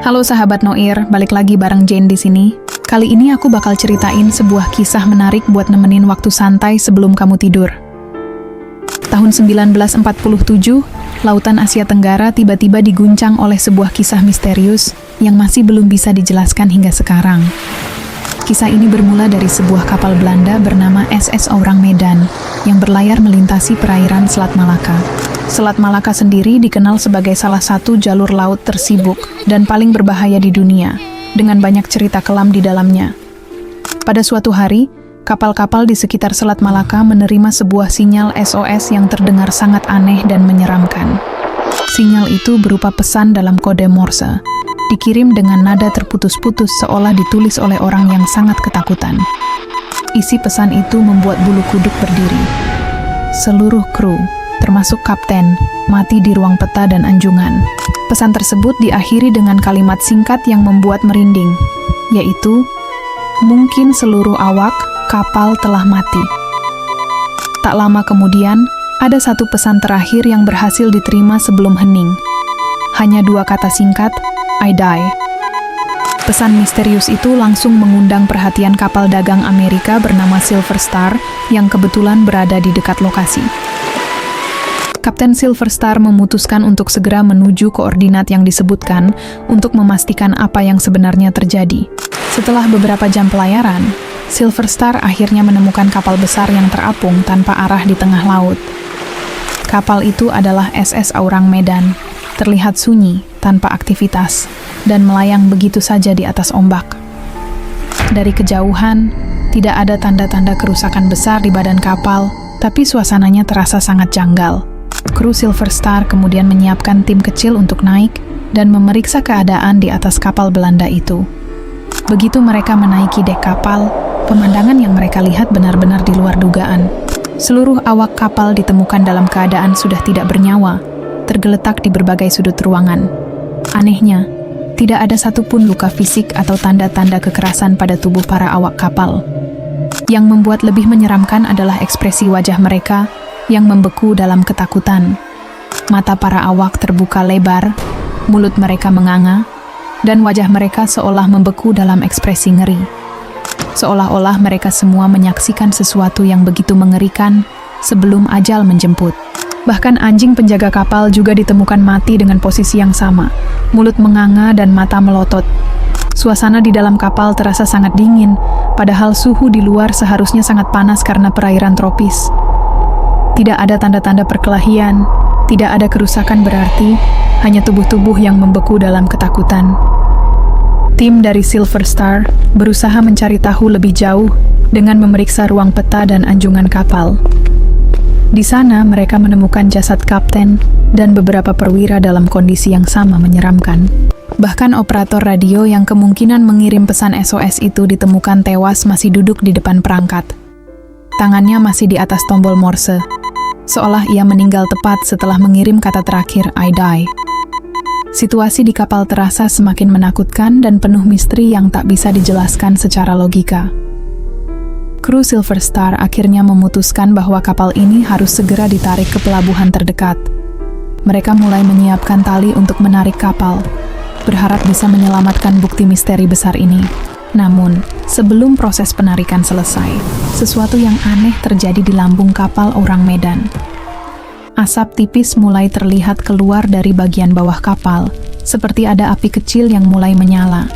Halo sahabat Noir, balik lagi bareng Jane di sini. Kali ini aku bakal ceritain sebuah kisah menarik buat nemenin waktu santai sebelum kamu tidur. Tahun 1947, Lautan Asia Tenggara tiba-tiba diguncang oleh sebuah kisah misterius yang masih belum bisa dijelaskan hingga sekarang. Kisah ini bermula dari sebuah kapal Belanda bernama SS Orang Medan yang berlayar melintasi perairan Selat Malaka. Selat Malaka sendiri dikenal sebagai salah satu jalur laut tersibuk dan paling berbahaya di dunia, dengan banyak cerita kelam di dalamnya. Pada suatu hari, kapal-kapal di sekitar Selat Malaka menerima sebuah sinyal SOS yang terdengar sangat aneh dan menyeramkan. Sinyal itu berupa pesan dalam kode Morse, dikirim dengan nada terputus-putus seolah ditulis oleh orang yang sangat ketakutan. Isi pesan itu membuat bulu kuduk berdiri. Seluruh kru, termasuk kapten, mati di ruang peta dan anjungan. Pesan tersebut diakhiri dengan kalimat singkat yang membuat merinding, yaitu, "Mungkin seluruh awak kapal telah mati." Tak lama kemudian, ada satu pesan terakhir yang berhasil diterima sebelum hening. Hanya dua kata singkat, "I die." Pesan misterius itu langsung mengundang perhatian kapal dagang Amerika bernama Silver Star yang kebetulan berada di dekat lokasi. Kapten Silver Star memutuskan untuk segera menuju koordinat yang disebutkan untuk memastikan apa yang sebenarnya terjadi. Setelah beberapa jam pelayaran, Silver Star akhirnya menemukan kapal besar yang terapung tanpa arah di tengah laut. Kapal itu adalah SS Orang Medan, terlihat sunyi, tanpa aktivitas, dan melayang begitu saja di atas ombak. Dari kejauhan, tidak ada tanda-tanda kerusakan besar di badan kapal, tapi suasananya terasa sangat janggal. Kru Silver Star kemudian menyiapkan tim kecil untuk naik dan memeriksa keadaan di atas kapal Belanda itu. Begitu mereka menaiki dek kapal, pemandangan yang mereka lihat benar-benar di luar dugaan. Seluruh awak kapal ditemukan dalam keadaan sudah tidak bernyawa, tergeletak di berbagai sudut ruangan. Anehnya, tidak ada satupun luka fisik atau tanda-tanda kekerasan pada tubuh para awak kapal. Yang membuat lebih menyeramkan adalah ekspresi wajah mereka yang membeku dalam ketakutan. Mata para awak terbuka lebar, mulut mereka menganga, dan wajah mereka seolah membeku dalam ekspresi ngeri. Seolah-olah mereka semua menyaksikan sesuatu yang begitu mengerikan sebelum ajal menjemput. Bahkan anjing penjaga kapal juga ditemukan mati dengan posisi yang sama, mulut menganga dan mata melotot. Suasana di dalam kapal terasa sangat dingin, padahal suhu di luar seharusnya sangat panas karena perairan tropis. Tidak ada tanda-tanda perkelahian, tidak ada kerusakan berarti, hanya tubuh-tubuh yang membeku dalam ketakutan. Tim dari Silver Star berusaha mencari tahu lebih jauh dengan memeriksa ruang peta dan anjungan kapal. Di sana mereka menemukan jasad kapten dan beberapa perwira dalam kondisi yang sama menyeramkan. Bahkan operator radio yang kemungkinan mengirim pesan SOS itu ditemukan tewas masih duduk di depan perangkat. Tangannya masih di atas tombol Morse, seolah ia meninggal tepat setelah mengirim kata terakhir, "I die." Situasi di kapal terasa semakin menakutkan dan penuh misteri yang tak bisa dijelaskan secara logika. Kru Silver Star akhirnya memutuskan bahwa kapal ini harus segera ditarik ke pelabuhan terdekat. Mereka mulai menyiapkan tali untuk menarik kapal, berharap bisa menyelamatkan bukti misteri besar ini. Namun, sebelum proses penarikan selesai, sesuatu yang aneh terjadi di lambung kapal Orang Medan. Asap tipis mulai terlihat keluar dari bagian bawah kapal, seperti ada api kecil yang mulai menyala.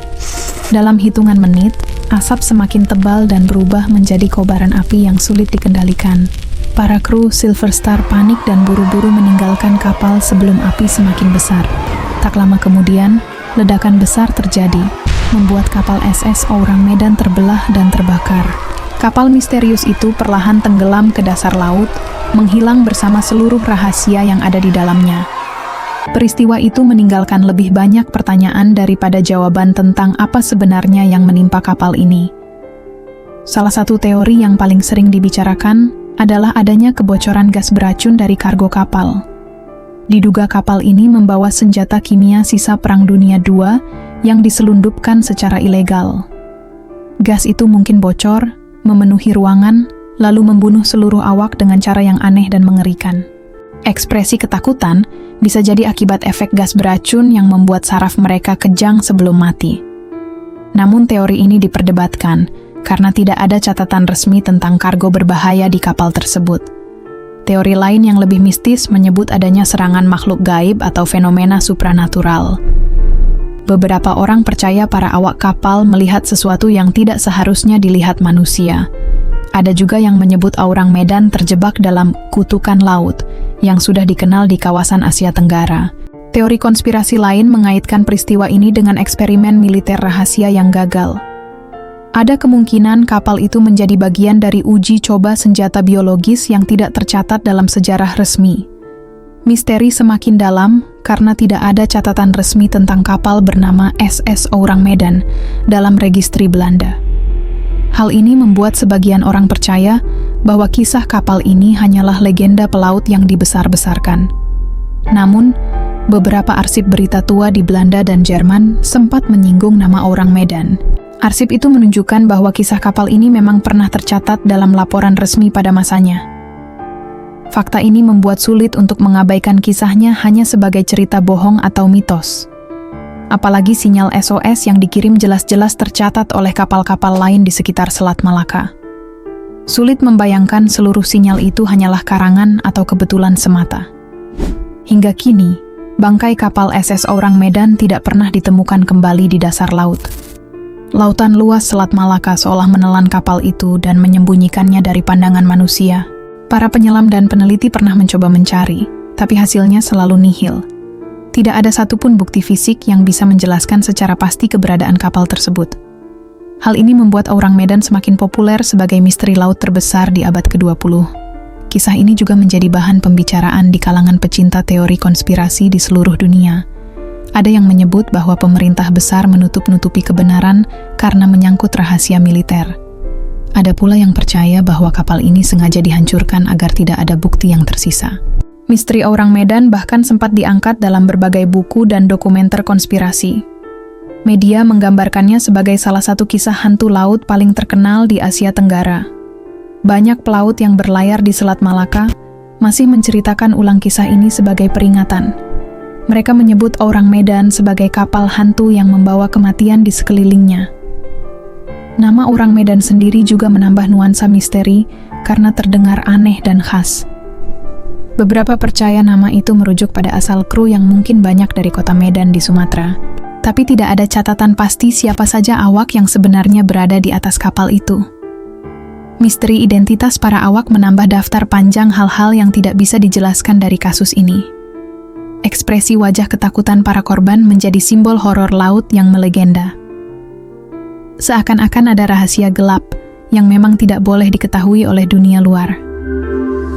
Dalam hitungan menit, asap semakin tebal dan berubah menjadi kobaran api yang sulit dikendalikan. Para kru Silver Star panik dan buru-buru meninggalkan kapal sebelum api semakin besar. Tak lama kemudian, ledakan besar terjadi, membuat kapal SS Orang Medan terbelah dan terbakar. Kapal misterius itu perlahan tenggelam ke dasar laut, menghilang bersama seluruh rahasia yang ada di dalamnya. Peristiwa itu meninggalkan lebih banyak pertanyaan daripada jawaban tentang apa sebenarnya yang menimpa kapal ini. Salah satu teori yang paling sering dibicarakan adalah adanya kebocoran gas beracun dari kargo kapal. Diduga kapal ini membawa senjata kimia sisa Perang Dunia II yang diselundupkan secara ilegal. Gas itu mungkin bocor, memenuhi ruangan, lalu membunuh seluruh awak dengan cara yang aneh dan mengerikan. Ekspresi ketakutan bisa jadi akibat efek gas beracun yang membuat saraf mereka kejang sebelum mati. Namun teori ini diperdebatkan karena tidak ada catatan resmi tentang kargo berbahaya di kapal tersebut. Teori lain yang lebih mistis menyebut adanya serangan makhluk gaib atau fenomena supranatural. Beberapa orang percaya para awak kapal melihat sesuatu yang tidak seharusnya dilihat manusia. Ada juga yang menyebut orang Medan terjebak dalam kutukan laut yang sudah dikenal di kawasan Asia Tenggara. Teori konspirasi lain mengaitkan peristiwa ini dengan eksperimen militer rahasia yang gagal. Ada kemungkinan kapal itu menjadi bagian dari uji coba senjata biologis yang tidak tercatat dalam sejarah resmi. Misteri semakin dalam karena tidak ada catatan resmi tentang kapal bernama SS Orang Medan dalam registri Belanda. Hal ini membuat sebagian orang percaya bahwa kisah kapal ini hanyalah legenda pelaut yang dibesar-besarkan. Namun, beberapa arsip berita tua di Belanda dan Jerman sempat menyinggung nama Orang Medan. Arsip itu menunjukkan bahwa kisah kapal ini memang pernah tercatat dalam laporan resmi pada masanya. Fakta ini membuat sulit untuk mengabaikan kisahnya hanya sebagai cerita bohong atau mitos. Apalagi sinyal SOS yang dikirim jelas-jelas tercatat oleh kapal-kapal lain di sekitar Selat Malaka. Sulit membayangkan seluruh sinyal itu hanyalah karangan atau kebetulan semata. Hingga kini, bangkai kapal SS Orang Medan tidak pernah ditemukan kembali di dasar laut. Lautan luas Selat Malaka seolah menelan kapal itu dan menyembunyikannya dari pandangan manusia. Para penyelam dan peneliti pernah mencoba mencari, tapi hasilnya selalu nihil. Tidak ada satupun bukti fisik yang bisa menjelaskan secara pasti keberadaan kapal tersebut. Hal ini membuat Orang Medan semakin populer sebagai misteri laut terbesar di abad ke-20. Kisah ini juga menjadi bahan pembicaraan di kalangan pecinta teori konspirasi di seluruh dunia. Ada yang menyebut bahwa pemerintah besar menutup-nutupi kebenaran karena menyangkut rahasia militer. Ada pula yang percaya bahwa kapal ini sengaja dihancurkan agar tidak ada bukti yang tersisa. Misteri Orang Medan bahkan sempat diangkat dalam berbagai buku dan dokumenter konspirasi. Media menggambarkannya sebagai salah satu kisah hantu laut paling terkenal di Asia Tenggara. Banyak pelaut yang berlayar di Selat Malaka masih menceritakan ulang kisah ini sebagai peringatan. Mereka menyebut Orang Medan sebagai kapal hantu yang membawa kematian di sekelilingnya. Nama Orang Medan sendiri juga menambah nuansa misteri karena terdengar aneh dan khas. Beberapa percaya nama itu merujuk pada asal kru yang mungkin banyak dari kota Medan di Sumatera. Tapi tidak ada catatan pasti siapa saja awak yang sebenarnya berada di atas kapal itu. Misteri identitas para awak menambah daftar panjang hal-hal yang tidak bisa dijelaskan dari kasus ini. Ekspresi wajah ketakutan para korban menjadi simbol horor laut yang melegenda. Seakan-akan ada rahasia gelap yang memang tidak boleh diketahui oleh dunia luar.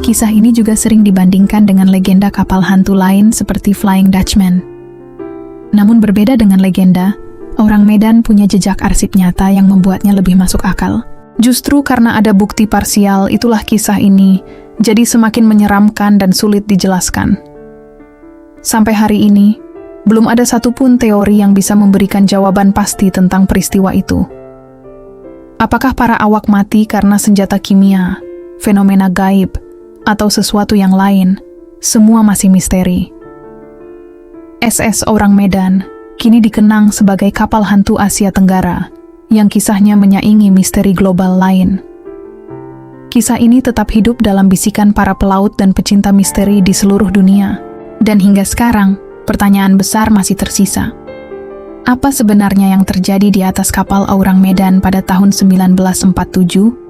Kisah ini juga sering dibandingkan dengan legenda kapal hantu lain seperti Flying Dutchman. Namun berbeda dengan legenda, Orang Medan punya jejak arsip nyata yang membuatnya lebih masuk akal. Justru karena ada bukti parsial, itulah kisah ini jadi semakin menyeramkan dan sulit dijelaskan. Sampai hari ini, belum ada satupun teori yang bisa memberikan jawaban pasti tentang peristiwa itu. Apakah para awak mati karena senjata kimia, fenomena gaib, atau sesuatu yang lain? Semua masih misteri. SS Orang Medan kini dikenang sebagai kapal hantu Asia Tenggara yang kisahnya menyaingi misteri global lain. Kisah ini tetap hidup dalam bisikan para pelaut dan pecinta misteri di seluruh dunia. Dan hingga sekarang, pertanyaan besar masih tersisa. Apa sebenarnya yang terjadi di atas kapal Orang Medan pada tahun 1947?